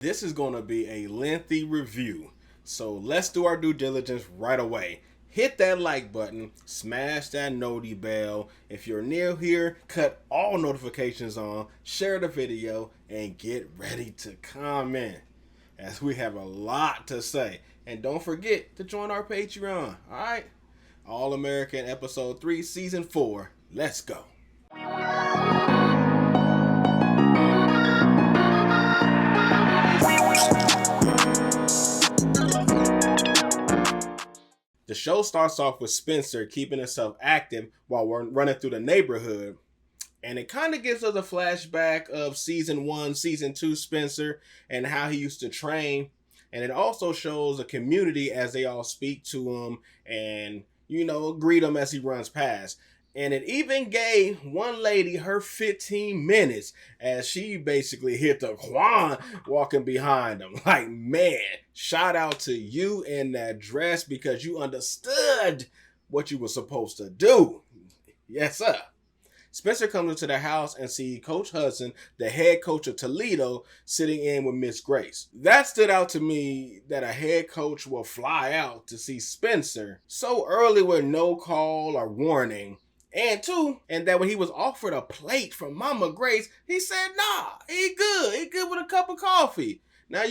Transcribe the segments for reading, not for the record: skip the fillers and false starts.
This is going to be a lengthy review, so let's do our due diligence right away. Hit that like button, smash that noti bell. If you're new here, cut all notifications on, share the video, and get ready to comment, as we have a lot to say. And don't forget to join our Patreon, alright? All American Episode 3, Season 4. Let's go. The show starts off with Spencer keeping himself active while we're running through the neighborhood. And it kind of gives us a flashback of Season 1, Season 2 Spencer and how he used to train. And it also shows a community as they all speak to him and, greet him as he runs past. And it even gave one lady her 15 minutes as she basically hit the Quan walking behind him. Like, man, shout out to you in that dress because you understood what you were supposed to do. Yes, sir. Spencer comes into the house and sees Coach Hudson, the head coach of Toledo, sitting in with Miss Grace. That stood out to me, that a head coach will fly out to see Spencer so early with no call or warning. And that when he was offered a plate from Mama Grace, he said, nah, he good with a cup of coffee. Now,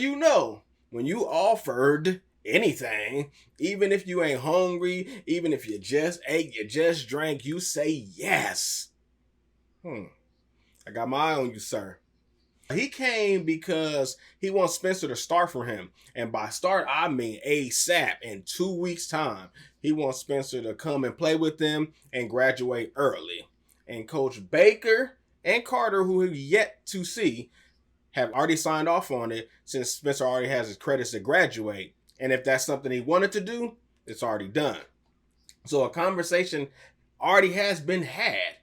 when you offered anything, even if you ain't hungry, even if you just ate, you just drank, you say yes. I got my eye on you, sir. He came because he wants Spencer to start for him. And by start, I mean ASAP, in 2 weeks' time. He wants Spencer to come and play with them and graduate early. And Coach Baker and Carter, who we've yet to see, have already signed off on it since Spencer already has his credits to graduate. And if that's something he wanted to do, it's already done. So a conversation already has been had.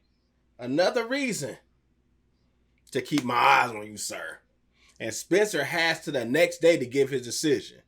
Another reason to keep my eyes on you, sir. And Spencer has to the next day to give his decision.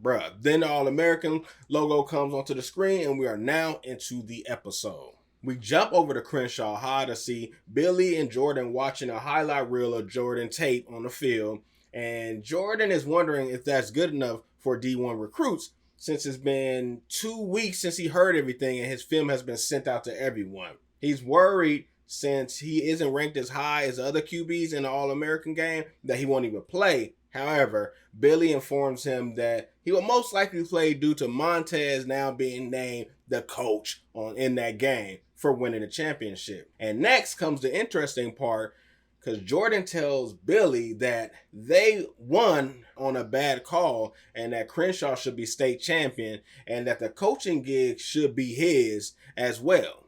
Bruh, then the All-American logo comes onto the screen and we are now into the episode. We jump over to Crenshaw High to see Billy and Jordan watching a highlight reel of Jordan tape on the field. And Jordan is wondering if that's good enough for D1 recruits since it's been 2 weeks since he heard everything and his film has been sent out to everyone. He's worried since he isn't ranked as high as other QBs in the All-American game that he won't even play. However, Billy informs him that he will most likely play due to Montez now being named the coach in that game for winning the championship. And next comes the interesting part, because Jordan tells Billy that they won on a bad call and that Crenshaw should be state champion and that the coaching gig should be his as well.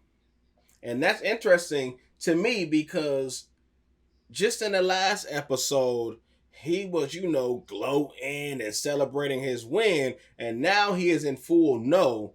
And that's interesting to me because just in the last episode, he was, gloating and celebrating his win. And now he is in full know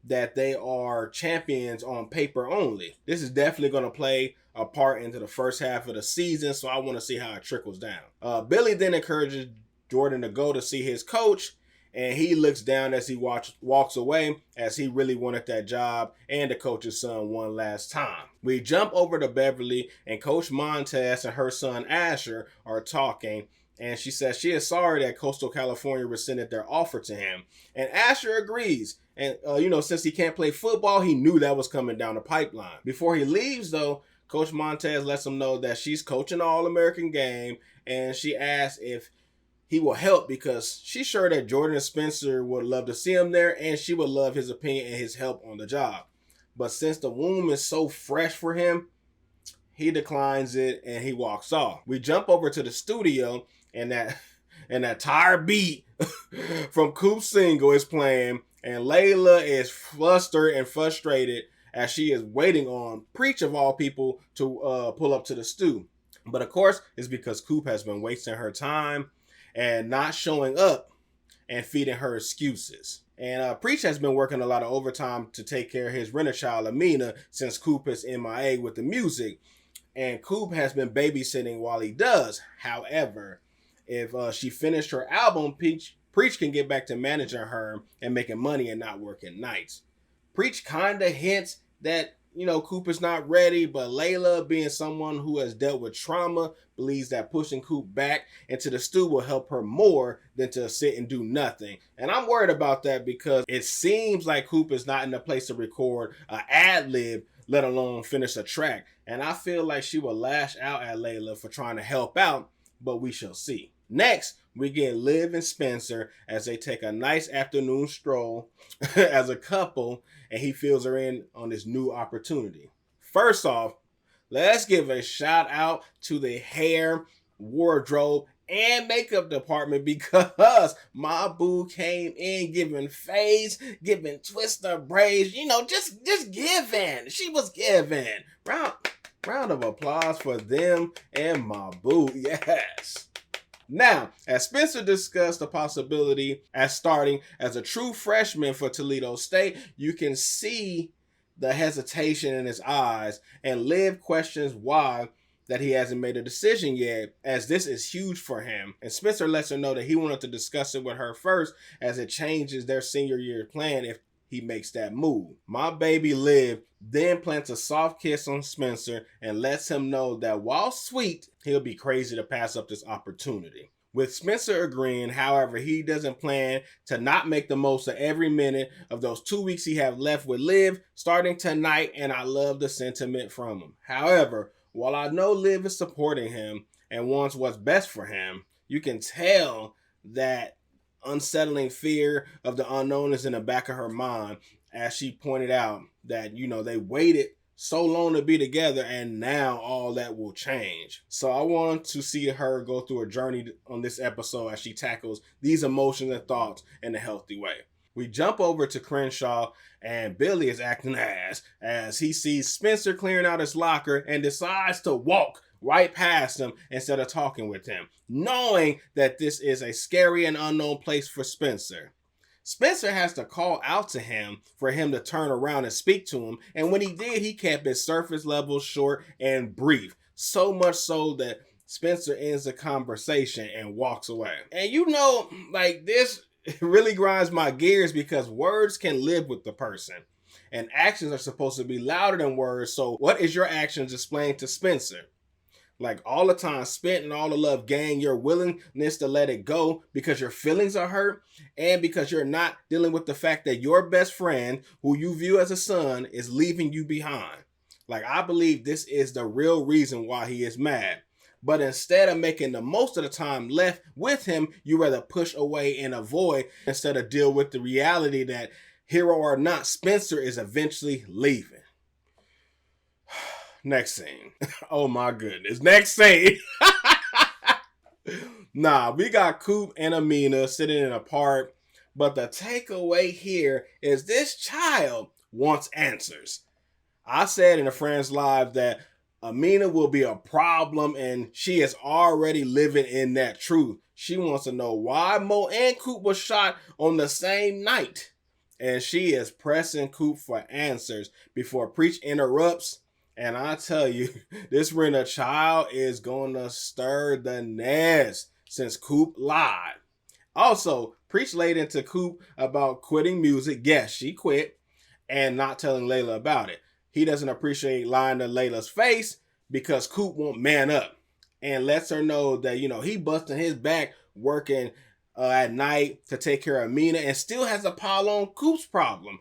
that they are champions on paper only. This is definitely going to play a part into the first half of the season. So I want to see how it trickles down. Billy then encourages Jordan to go to see his coach. And he looks down as he walks away as he really wanted that job and the coach's son one last time. We jump over to Beverly and Coach Montez and her son Asher are talking. And she says she is sorry that Coastal California rescinded their offer to him. And Asher agrees. And, since he can't play football, he knew that was coming down the pipeline. Before he leaves, though, Coach Montez lets him know that she's coaching the All-American game. And she asks if he will help because she's sure that Jordan and Spencer would love to see him there and she would love his opinion and his help on the job. But since the womb is so fresh for him, he declines it and he walks off. We jump over to the studio and that tired beat from Coop's single is playing and Layla is flustered and frustrated as she is waiting on Preach of all people to pull up to the stew. But of course, it's because Coop has been wasting her time and not showing up and feeding her excuses. And Preach has been working a lot of overtime to take care of his renter child, Amina, since Coop is MIA with the music. And Coop has been babysitting while he does. However, if she finished her album, Preach can get back to managing her and making money and not working nights. Preach kind of hints that Coop is not ready, but Layla, being someone who has dealt with trauma, believes that pushing Coop back into the stew will help her more than to sit and do nothing. And I'm worried about that because it seems like Coop is not in a place to record an ad-lib, let alone finish a track. And I feel like she will lash out at Layla for trying to help out, but we shall see. Next, we get Liv and Spencer as they take a nice afternoon stroll as a couple, and he fills her in on this new opportunity. First off, let's give a shout out to the hair, wardrobe, and makeup department because my boo came in giving fades, giving twister braids, just giving. She was giving. Round of applause for them and my boo. Yes. Now, as Spencer discussed the possibility as starting as a true freshman for Toledo State, you can see the hesitation in his eyes, and Liv questions why that he hasn't made a decision yet, as this is huge for him. And Spencer lets her know that he wanted to discuss it with her first, as it changes their senior year plan if he makes that move. My baby Liv then plants a soft kiss on Spencer and lets him know that while sweet, he'll be crazy to pass up this opportunity. With Spencer agreeing, however, he doesn't plan to not make the most of every minute of those 2 weeks he have left with Liv starting tonight, and I love the sentiment from him. However, while I know Liv is supporting him and wants what's best for him, you can tell that unsettling fear of the unknown is in the back of her mind, as she pointed out that, they waited so long to be together and now all that will change. So I want to see her go through a journey on this episode as she tackles these emotions and thoughts in a healthy way. We jump over to Crenshaw, and Billy is acting as he sees Spencer clearing out his locker and decides to walk right past him instead of talking with him, knowing that this is a scary and unknown place for Spencer. Spencer has to call out to him for him to turn around and speak to him, and when he did, he kept his surface level short and brief, so much so that Spencer ends the conversation and walks away. And this really grinds my gears because words can live with the person, and actions are supposed to be louder than words. So what is your actions displaying to Spencer? Like all the time spent and all the love gained, your willingness to let it go because your feelings are hurt and because you're not dealing with the fact that your best friend, who you view as a son, is leaving you behind. Like, I believe this is the real reason why he is mad. But instead of making the most of the time left with him, you rather push away and avoid instead of deal with the reality that, hero or not, Spencer is eventually leaving. Next scene. Oh my goodness. Next scene. We got Coop and Amina sitting in a park, but the takeaway here is this child wants answers. I said in a friend's live that Amina will be a problem, and she is already living in that truth. She wants to know why Mo and Coop was shot on the same night, and she is pressing Coop for answers before Preach interrupts. And I tell you, this Rena child is going to stir the nest since Coop lied. Also, Preach laid into Coop about quitting music. Yes, she quit, and not telling Layla about it. He doesn't appreciate lying to Layla's face because Coop won't man up, and lets her know that, he busting his back working at night to take care of Amina and still has a pile on Coop's problem.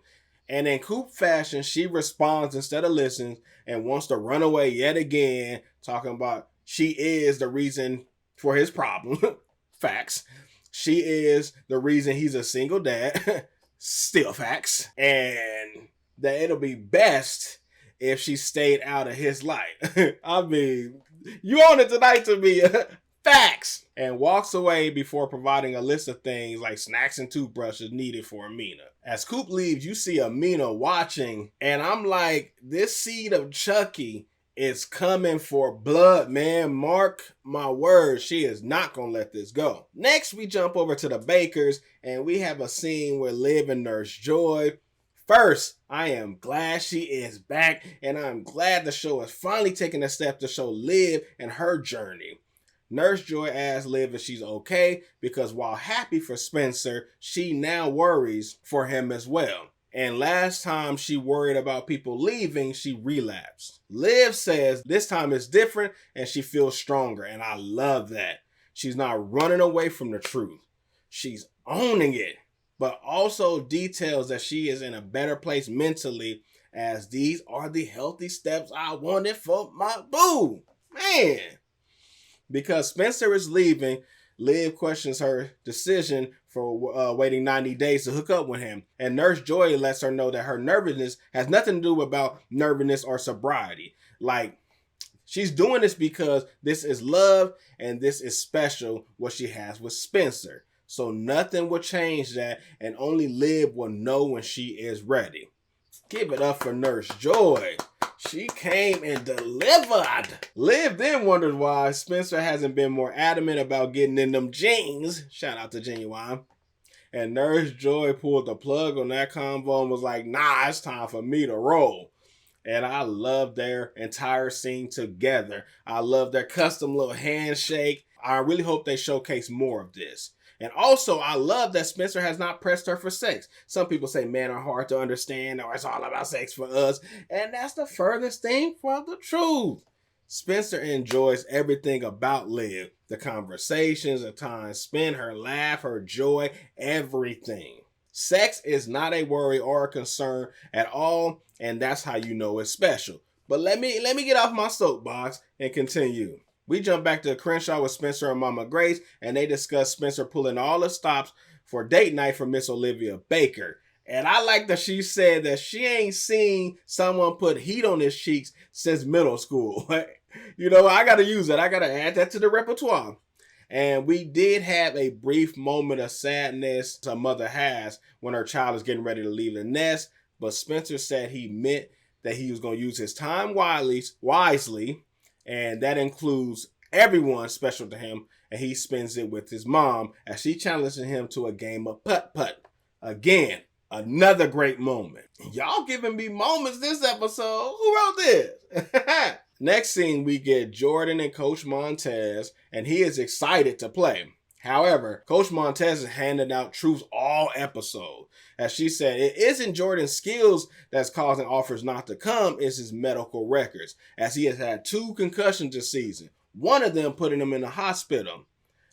And in Coop fashion, she responds instead of listens and wants to run away yet again, talking about she is the reason for his problem. Facts. She is the reason he's a single dad. Still facts. And that it'll be best if she stayed out of his life. I mean, you own it tonight to me. Facts. And walks away before providing a list of things like snacks and toothbrushes needed for Amina. As Coop leaves, you see Amina watching, and I'm like, this seed of Chucky is coming for blood, man. Mark my words, she is not gonna let this go. Next, we jump over to the Bakers, and we have a scene with Liv and Nurse Joy. First, I am glad she is back, and I'm glad the show is finally taking a step to show Liv and her journey. Nurse Joy asks Liv if she's okay because while happy for Spencer, she now worries for him as well. And last time she worried about people leaving, she relapsed. Liv says this time is different and she feels stronger. And I love that. She's not running away from the truth. She's owning it, but also details that she is in a better place mentally, as these are the healthy steps I wanted for my boo. Man. Because Spencer is leaving, Liv questions her decision for waiting 90 days to hook up with him. And Nurse Joy lets her know that her nervousness has nothing to do about nervousness or sobriety. Like, she's doing this because this is love and this is special, what she has with Spencer. So nothing will change that, and only Liv will know when she is ready. Give it up for Nurse Joy. She came and delivered. Liv then wonders why Spencer hasn't been more adamant about getting in them jeans. Shout out to Genuine. And Nurse Joy pulled the plug on that convo and was like, nah, it's time for me to roll. And I love their entire scene together. I love their custom little handshake. I really hope they showcase more of this. And also, I love that Spencer has not pressed her for sex. Some people say men are hard to understand, or it's all about sex for us. And that's the furthest thing from the truth. Spencer enjoys everything about Liv. The conversations, the time spent, her laugh, her joy, everything. Sex is not a worry or a concern at all, and that's how you know it's special. But let me get off my soapbox and continue. We jump back to Crenshaw with Spencer and Mama Grace, and they discuss Spencer pulling all the stops for date night for Miss Olivia Baker. And I like that she said that she ain't seen someone put heat on his cheeks since middle school. You know, I got to use it. I got to add that to the repertoire. And we did have a brief moment of sadness a mother has when her child is getting ready to leave the nest. But Spencer said he meant that he was going to use his time wisely. And that includes everyone special to him. And he spends it with his mom as she challenges him to a game of putt-putt. Again, another great moment. Y'all giving me moments this episode. Who wrote this? Next scene, we get Jordan and Coach Montez, and he is excited to play. However, Coach Montez is handing out truths all episode. As she said, it isn't Jordan's skills that's causing offers not to come, it's his medical records, as he has had 2 concussions this season, one of them putting him in the hospital.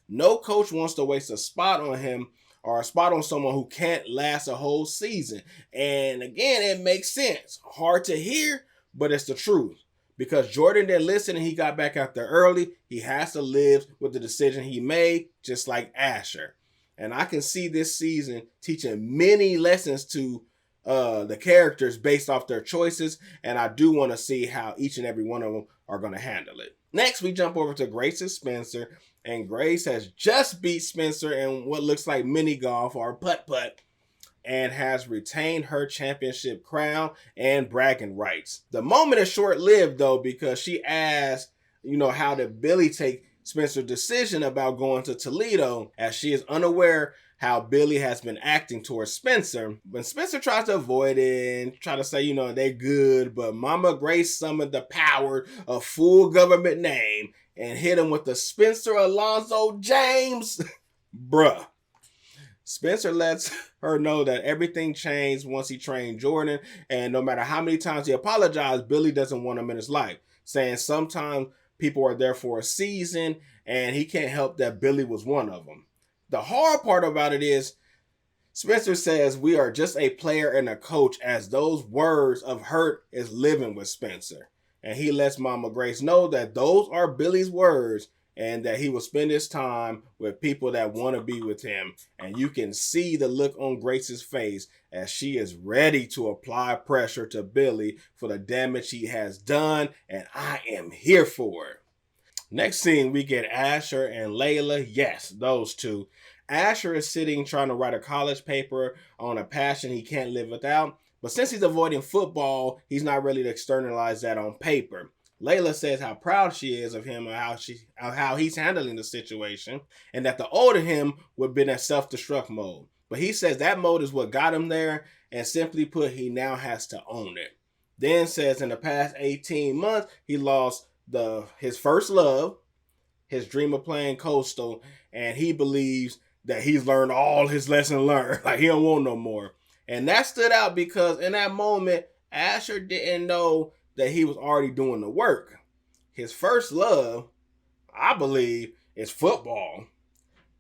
No coach wants to waste a spot on him or a spot on someone who can't last a whole season. And again, it makes sense. Hard to hear, but it's the truth. Because Jordan didn't listen and he got back out there early, he has to live with the decision he made, just like Asher. And I can see this season teaching many lessons to the characters based off their choices. And I do want to see how each and every one of them are going to handle it. Next, we jump over to Grace and Spencer. And Grace has just beat Spencer in what looks like mini golf or putt-putt, and has retained her championship crown and bragging rights. The moment is short-lived, though, because she asked, how did Billy take Spencer's decision about going to Toledo, as she is unaware how Billy has been acting towards Spencer. When Spencer tries to avoid it and try to say, they're good, but Mama Grace summoned the power of full government name and hit him with the Spencer Alonzo James. Bruh. Spencer lets her know that everything changed once he trained Jordan, and no matter how many times he apologized, Billy doesn't want him in his life, saying sometimes people are there for a season, and he can't help that Billy was one of them. The hard part about it is, Spencer says we are just a player and a coach, as those words of hurt is living with Spencer. And he lets Mama Grace know that those are Billy's words, and that he will spend his time with people that want to be with him. And you can see the look on Grace's face as she is ready to apply pressure to Billy for the damage he has done, and I am here for it. Next scene, we get Asher and Layla. Yes, those two. Asher is sitting trying to write a college paper on a passion he can't live without, but since he's avoiding football, he's not ready to externalize that on paper. Layla says how proud she is of him and how he's handling the situation, and that the older him would have been in self-destruct mode. But he says that mode is what got him there, and simply put, he now has to own it. Then says in the past 18 months, he lost his first love, his dream of playing Coastal, and he believes that he's learned all his lessons learned. Like, he don't want no more. And that stood out because in that moment, Asher didn't know that he was already doing the work. His first love, I believe, is football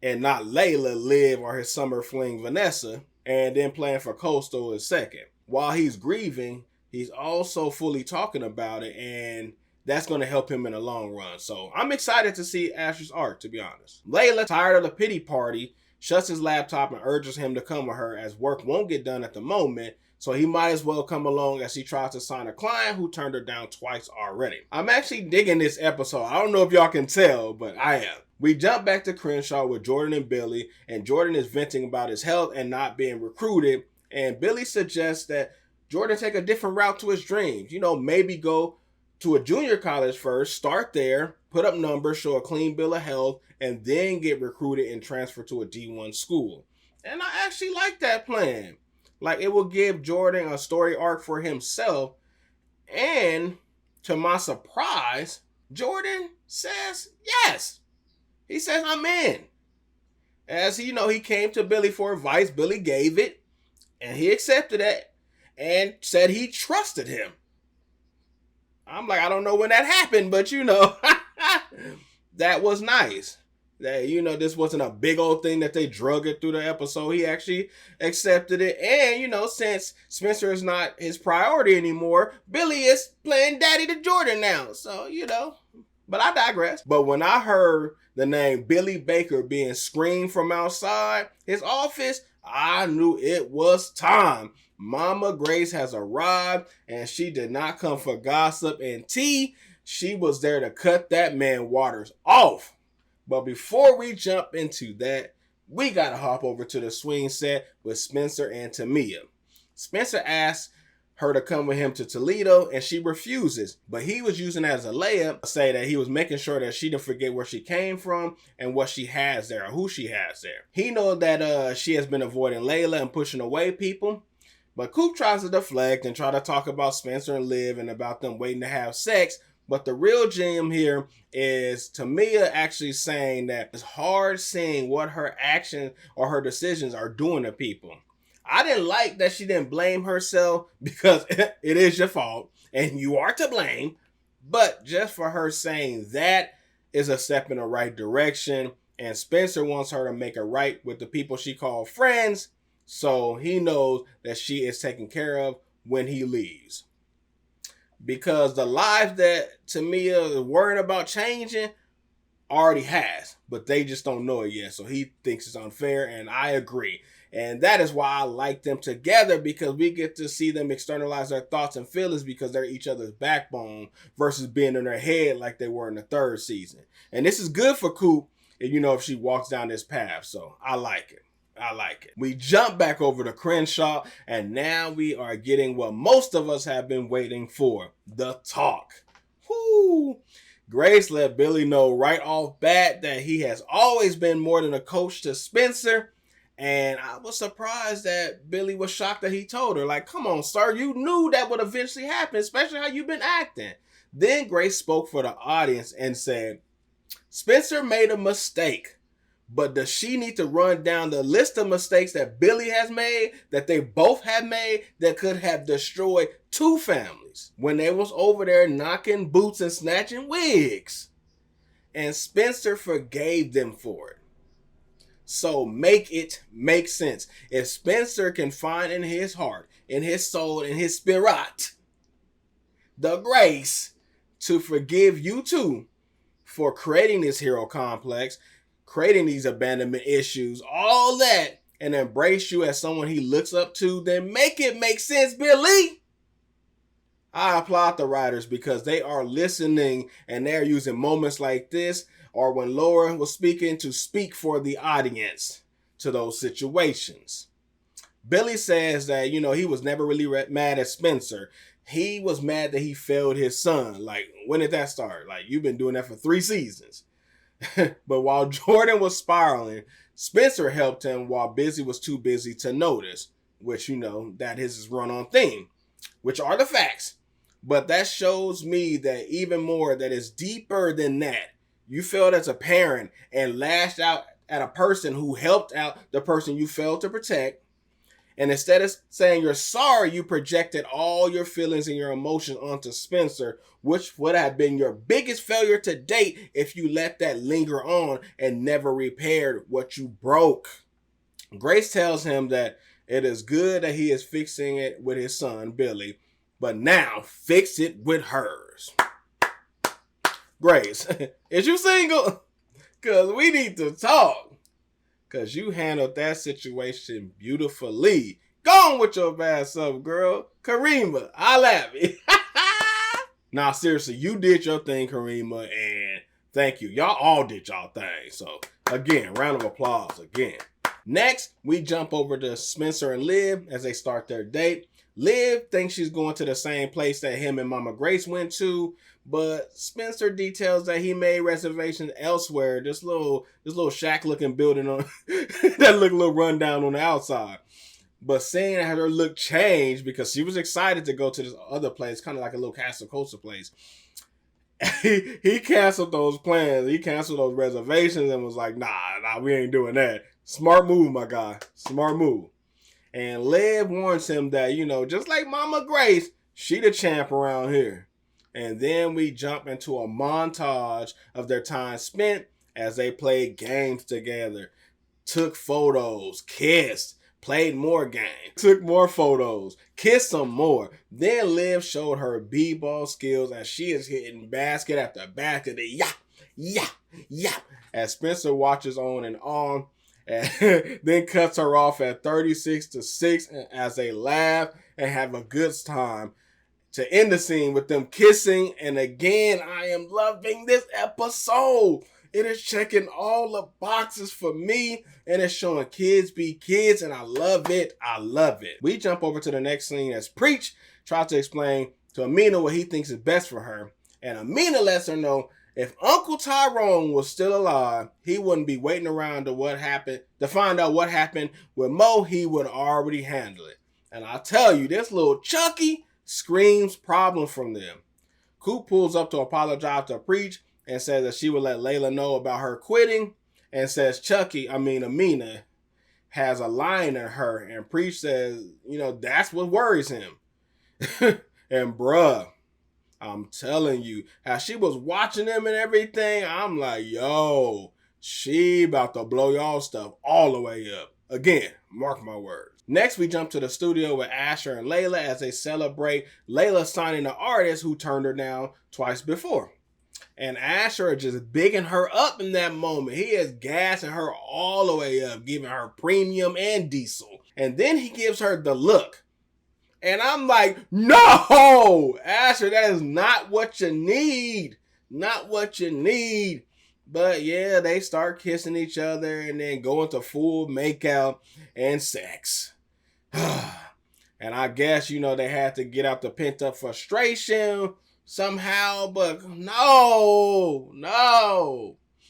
and not Layla, Liv, or his summer fling Vanessa, and then playing for Coastal is second. While he's grieving, he's also fully talking about it, and that's going to help him in the long run. So I'm excited to see Asher's arc, to be honest. Layla, tired of the pity party, shuts his laptop and urges him to come with her as work won't get done at the moment, so he might as well come along as she tries to sign a client who turned her down twice already. I'm actually digging this episode. I don't know if y'all can tell, but I am. We jump back to Crenshaw with Jordan and Billy, and Jordan is venting about his health and not being recruited, and Billy suggests that Jordan take a different route to his dreams. You know, maybe go to a junior college first, start there, put up numbers, show a clean bill of health, and then get recruited and transfer to a D1 school. And I actually like that plan. Like, it will give Jordan a story arc for himself, and to my surprise, Jordan says yes. He says, I'm in. As he came to Billy for advice, Billy gave it, and he accepted it, and said he trusted him. I'm like, I don't know when that happened, but that was nice. That, this wasn't a big old thing that they drug it through the episode. He actually accepted it. And, since Spencer is not his priority anymore, Billy is playing daddy to Jordan now. So, but I digress. But when I heard the name Billy Baker being screamed from outside his office, I knew it was time. Mama Grace has arrived, and she did not come for gossip and tea. She was there to cut that man Waters off. But before we jump into that, we gotta hop over to the swing set with Spencer and Tamia. Spencer asks her to come with him to Toledo, and she refuses. But he was using it as a layup to say that he was making sure that she didn't forget where she came from and what she has there, or who she has there. He knows that she has been avoiding Layla and pushing away people. But Coop tries to deflect and try to talk about Spencer and Liv and about them waiting to have sex. But the real gem here is Tamia actually saying that it's hard seeing what her actions or her decisions are doing to people. I didn't like that she didn't blame herself because it is your fault and you are to blame. But just for her saying that is a step in the right direction. And Spencer wants her to make it right with the people she called friends. So he knows that she is taken care of when he leaves. Because the lives that Tamia is worried about changing already has, but they just don't know it yet. So he thinks it's unfair, and I agree. And that is why I like them together, because we get to see them externalize their thoughts and feelings because they're each other's backbone versus being in their head like they were in the third season. And this is good for Coop, if she walks down this path. So I like it. We jump back over to Crenshaw, and now we are getting what most of us have been waiting for, the talk. Woo! Grace let Billy know right off bat that he has always been more than a coach to Spencer, and I was surprised that Billy was shocked that he told her. Like, come on, sir, you knew that would eventually happen, especially how you've been acting. Then Grace spoke for the audience and said, Spencer made a mistake. But does she need to run down the list of mistakes that Billy has made, that they both have made, that could have destroyed two families when they was over there knocking boots and snatching wigs? And Spencer forgave them for it. So make it make sense. If Spencer can find in his heart, in his soul, in his spirit, the grace to forgive you two for creating this hero complex, creating these abandonment issues, all that, and embrace you as someone he looks up to, then make it make sense, Billy. I applaud the writers because they are listening and they're using moments like this, or when Laura was speaking, to speak for the audience to those situations. Billy says that, he was never really mad at Spencer. He was mad that he failed his son. Like, when did that start? Like, you've been doing that for 3 seasons. But while Jordan was spiraling, Spencer helped him while Busy was too busy to notice, which, that is his run-on theme, which are the facts. But that shows me that even more, that is deeper than that. You failed as a parent and lashed out at a person who helped out the person you failed to protect. And instead of saying you're sorry, you projected all your feelings and your emotions onto Spencer, which would have been your biggest failure to date if you let that linger on and never repaired what you broke. Grace tells him that it is good that he is fixing it with his son, Billy, but now fix it with hers. Grace, is you single? Because we need to talk. Because you handled that situation beautifully. Go on with your bad self, girl. Karima, I laugh it. Nah, seriously, you did your thing, Karima, and thank you. Y'all all did y'all thing. So, again, round of applause again. Next, we jump over to Spencer and Liv as they start their date. Liv thinks she's going to the same place that him and Mama Grace went to, but Spencer details that he made reservations elsewhere. This little shack-looking building on that looked a little rundown on the outside. But seeing her look changed because she was excited to go to this other place, kind of like a little Castle Coaster place. He canceled those plans. He canceled those reservations and was like, nah, we ain't doing that. Smart move, my guy. Smart move. And Liv warns him that, just like Mama Grace, she the champ around here. And then we jump into a montage of their time spent as they played games together, took photos, kissed, played more games, took more photos, kissed some more. Then Liv showed her b-ball skills as she is hitting basket after basket. Yeah. As Spencer watches on and on. And then cuts her off at 36-6 as they laugh and have a good time to end the scene with them kissing. And again, I am loving this episode. It is checking all the boxes for me, and it's showing kids be kids, and I love it. I love it. We jump over to the next scene as Preach tries to explain to Amina what he thinks is best for her, and Amina lets her know if Uncle Tyrone was still alive, he wouldn't be waiting around to find out what happened with Mo. He would already handle it. And I tell you, this little Chucky screams problem from them. Coop pulls up to apologize to Preach and says that she would let Layla know about her quitting, and says Amina has a line in her, and Preach says, that's what worries him. And bruh, I'm telling you, how she was watching them and everything, I'm like, yo, she about to blow y'all stuff all the way up. Again, mark my words. Next, we jump to the studio with Asher and Layla as they celebrate Layla signing the artist who turned her down twice before. And Asher is just bigging her up in that moment. He is gassing her all the way up, giving her premium and diesel. And then he gives her the look. And I'm like, no, Asher, that is not what you need. Not what you need. But yeah, they start kissing each other and then go into full makeout and sex. And I guess, they had to get out the pent up frustration somehow, but no.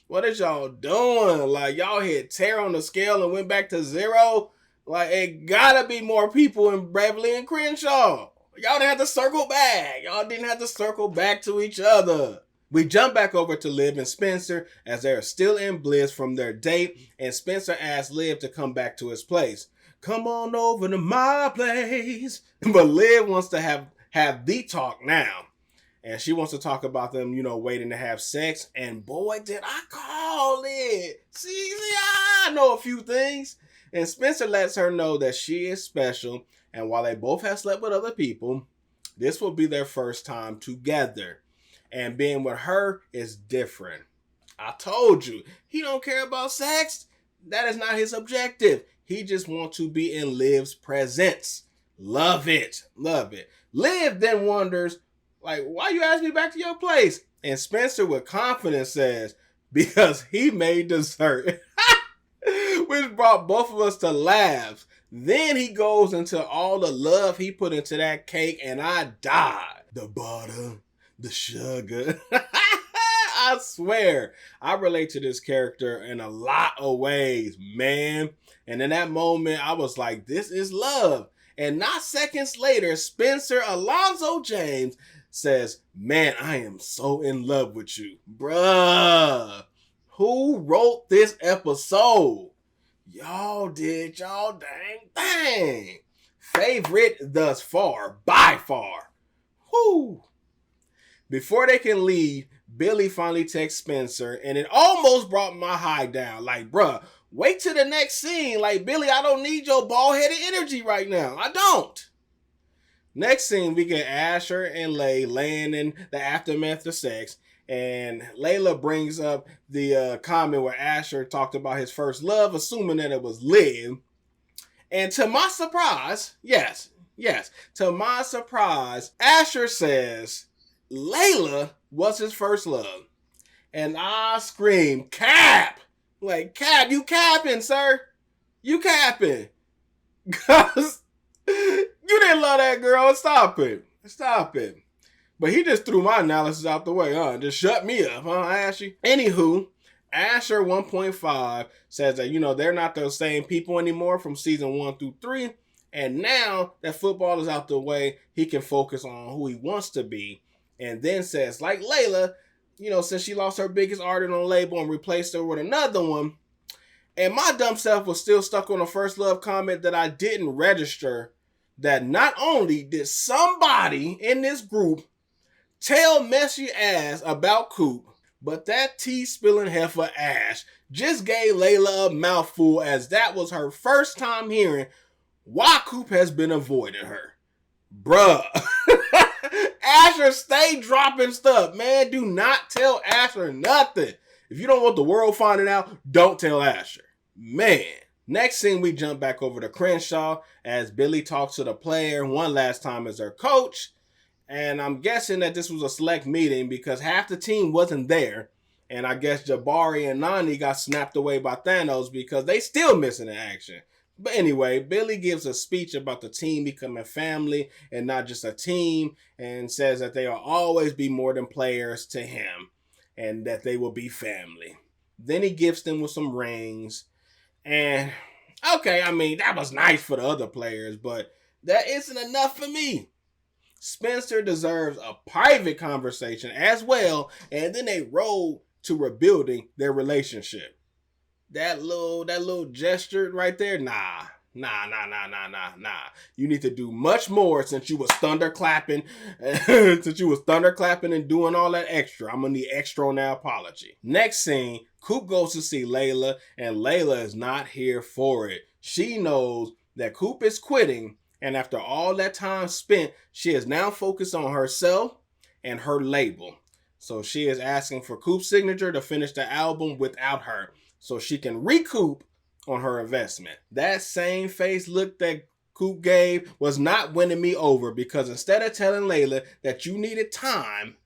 What is y'all doing? Like, y'all hit 10 on the scale and went back to 0? Like, it gotta be more people in Beverly and Crenshaw. Y'all didn't have to circle back. Y'all didn't have to circle back to each other. We jump back over to Liv and Spencer as they are still in bliss from their date, and Spencer asks Liv to come back to his place. Come on over to my place. But Liv wants to have the talk now. And she wants to talk about them, waiting to have sex. And boy, did I call it. See, I know a few things. And Spencer lets her know that she is special. And while they both have slept with other people, this will be their first time together. And being with her is different. I told you, he don't care about sex. That is not his objective. He just wants to be in Liv's presence. Love it. Love it. Liv then wonders, like, why you ask me back to your place? And Spencer with confidence says, because he made dessert. Which brought both of us to laughs. Then he goes into all the love he put into that cake, and I died. The butter, the sugar. I swear, I relate to this character in a lot of ways, man. And in that moment, I was like, this is love. And not seconds later, Spencer Alonzo James says, man, I am so in love with you. Bruh, who wrote this episode? Y'all did y'all dang thing. Favorite thus far, by far. Whoo. Before they can leave, Billy finally texts Spencer, and it almost brought my high down. Like, bruh, wait till the next scene. Like, Billy, I don't need your bald-headed energy right now. I don't. Next scene, we get Asher and Lay laying in the aftermath of sex, and Layla brings up the comment where Asher talked about his first love, assuming that it was Liv. And to my surprise, yes, to my surprise, Asher says Layla was his first love. And I scream, Cap! Like, Cap, you capping, sir. You capping. Because you didn't love that girl. Stop it. But he just threw my analysis out the way, huh? Just shut me up, huh, Ashy? Anywho, Asher 1.5 says that, they're not the same people anymore from season 1 through 3. And now that football is out the way, he can focus on who he wants to be. And then says, like Layla, since she lost her biggest artist on label and replaced her with another one, and my dumb self was still stuck on the first love comment that I didn't register, that not only did somebody in this group tell messy ass about Coop, but that tea-spilling heifer Ash just gave Layla a mouthful, as that was her first time hearing why Coop has been avoiding her. Bruh. Asher, stay dropping stuff, man. Do not tell Asher nothing. If you don't want the world finding out, don't tell Asher. Man. Next scene, we jump back over to Crenshaw as Billy talks to the player one last time as their coach. And I'm guessing that this was a select meeting because half the team wasn't there. And I guess Jabari and Nani got snapped away by Thanos because they still missing in action. But anyway, Billy gives a speech about the team becoming family and not just a team, and says that they will always be more than players to him and that they will be family. Then he gifts them with some rings. And okay, that was nice for the other players, but that isn't enough for me. Spencer deserves a private conversation as well, and then they roll to rebuilding their relationship. That little gesture right there, nah. You need to do much more since you was thunderclapping and doing all that extra. I'm gonna need extra on that apology. Next scene, Coop goes to see Layla, and Layla is not here for it. She knows that Coop is quitting, and after all that time spent, she is now focused on herself and her label. So she is asking for Coop's signature to finish the album without her, so she can recoup on her investment. That same face look that Coop gave was not winning me over, because instead of telling Layla that you needed time,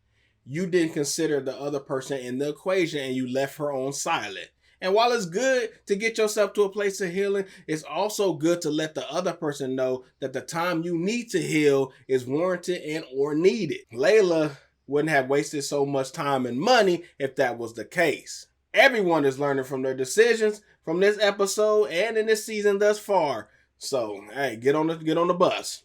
you didn't consider the other person in the equation and you left her on silent. And while it's good to get yourself to a place of healing, it's also good to let the other person know that the time you need to heal is warranted and or needed. Layla wouldn't have wasted so much time and money if that was the case. Everyone is learning from their decisions from this episode and in this season thus far. So, hey, get on the bus.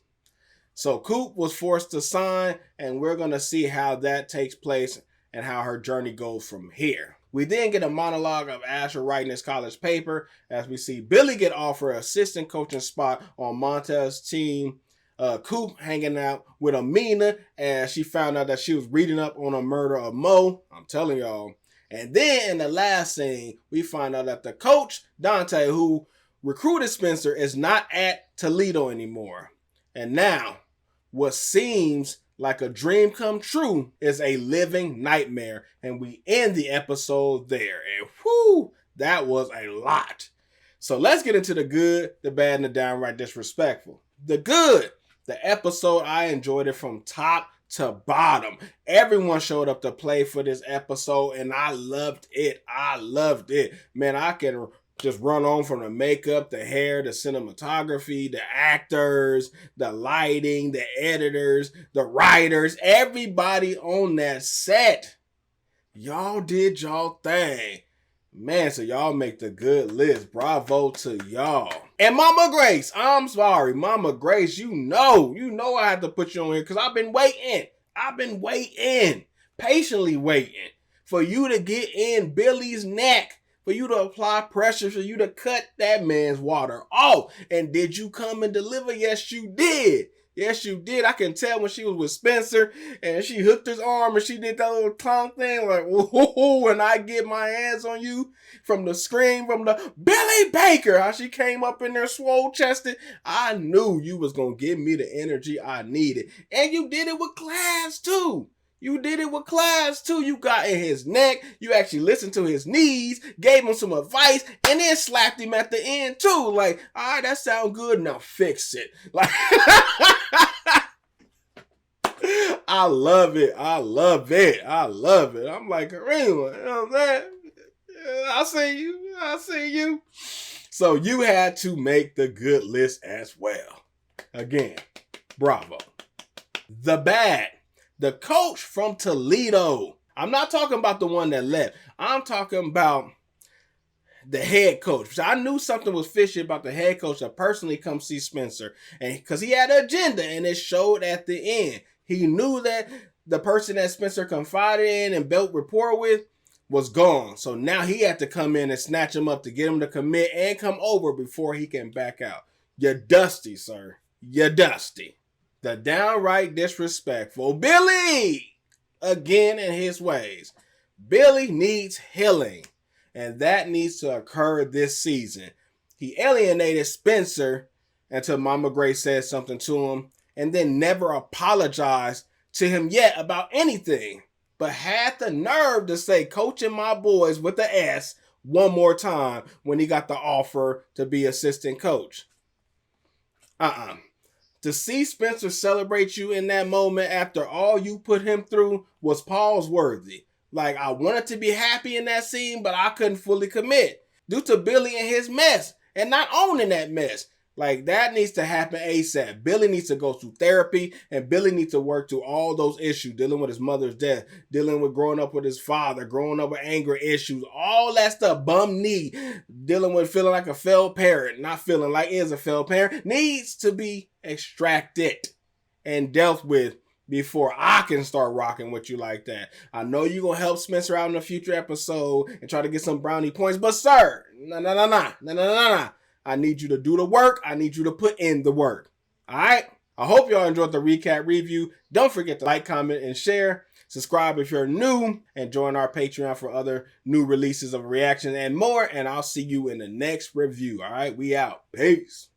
So Coop was forced to sign, and we're going to see how that takes place and how her journey goes from here. We then get a monologue of Asher writing his college paper as we see Billy get offered an assistant coaching spot on Montez's team. Coop hanging out with Amina as she found out that she was reading up on a murder of Mo. I'm telling y'all. And then in the last scene, we find out that the coach, Dante, who recruited Spencer, is not at Toledo anymore. And now, what seems like a dream come true is a living nightmare. And we end the episode there. And whoo, that was a lot. So let's get into the good, the bad, and the downright disrespectful. The good, the episode, I enjoyed it from top to bottom. Everyone showed up to play for this episode, and I loved it. Man, I can just run on from the makeup, the hair, the cinematography, the actors, the lighting, the editors, the writers, everybody on that set. Y'all did y'all thing. Man, so y'all make the good list. Bravo to y'all. And Mama Grace, I'm sorry. Mama Grace, you know I have to put you on here because I've been waiting, patiently waiting for you to get in Billy's neck, for you to apply pressure, for you to cut that man's water off. And did you come and deliver? Yes, you did. Yes, you did. I can tell when she was with Spencer and she hooked his arm and she did that little tongue thing like, whoa, when I get my hands on you, from the scream from the Billy Baker, how she came up in there swole chested, I knew you was going to give me the energy I needed. And you did it with class too. You did it with class too. You got in his neck. You actually listened to his knees, gave him some advice, and then slapped him at the end too. Like, all right, that sounds good. Now fix it. Like, I love it. I love it. I love it. I'm like, Kareem, you know what I'm saying? I see you. I see you. So you had to make the good list as well. Again, bravo. The bad. The coach from Toledo. I'm not talking about the one that left. I'm talking about the head coach. I knew something was fishy about the head coach to personally come see Spencer. And because he had an agenda and it showed at the end. He knew that the person that Spencer confided in and built rapport with was gone. So now he had to come in and snatch him up to get him to commit and come over before he can back out. You're dusty, sir. You're dusty. The downright disrespectful Billy, again in his ways. Billy needs healing, and that needs to occur this season. He alienated Spencer until Mama Grace said something to him, and then never apologized to him yet about anything, but had the nerve to say coaching my boys with the S one more time when he got the offer to be assistant coach. To see Spencer celebrate you in that moment after all you put him through was pause worthy. Like, I wanted to be happy in that scene, but I couldn't fully commit due to Billy and his mess and not owning that mess. Like, that needs to happen ASAP. Billy needs to go through therapy, and Billy needs to work through all those issues, dealing with his mother's death, dealing with growing up with his father, growing up with anger issues, all that stuff, bum knee, dealing with feeling like a failed parent, not feeling like is a failed parent, needs to be extracted and dealt with before I can start rocking with you like that. I know you're going to help Spencer out in a future episode and try to get some brownie points, but sir, no. I need you to do the work. I need you to put in the work. All right? I hope y'all enjoyed the recap review. Don't forget to like, comment, and share. Subscribe if you're new, and join our Patreon for other new releases of reactions and more. And I'll see you in the next review. All right? We out. Peace.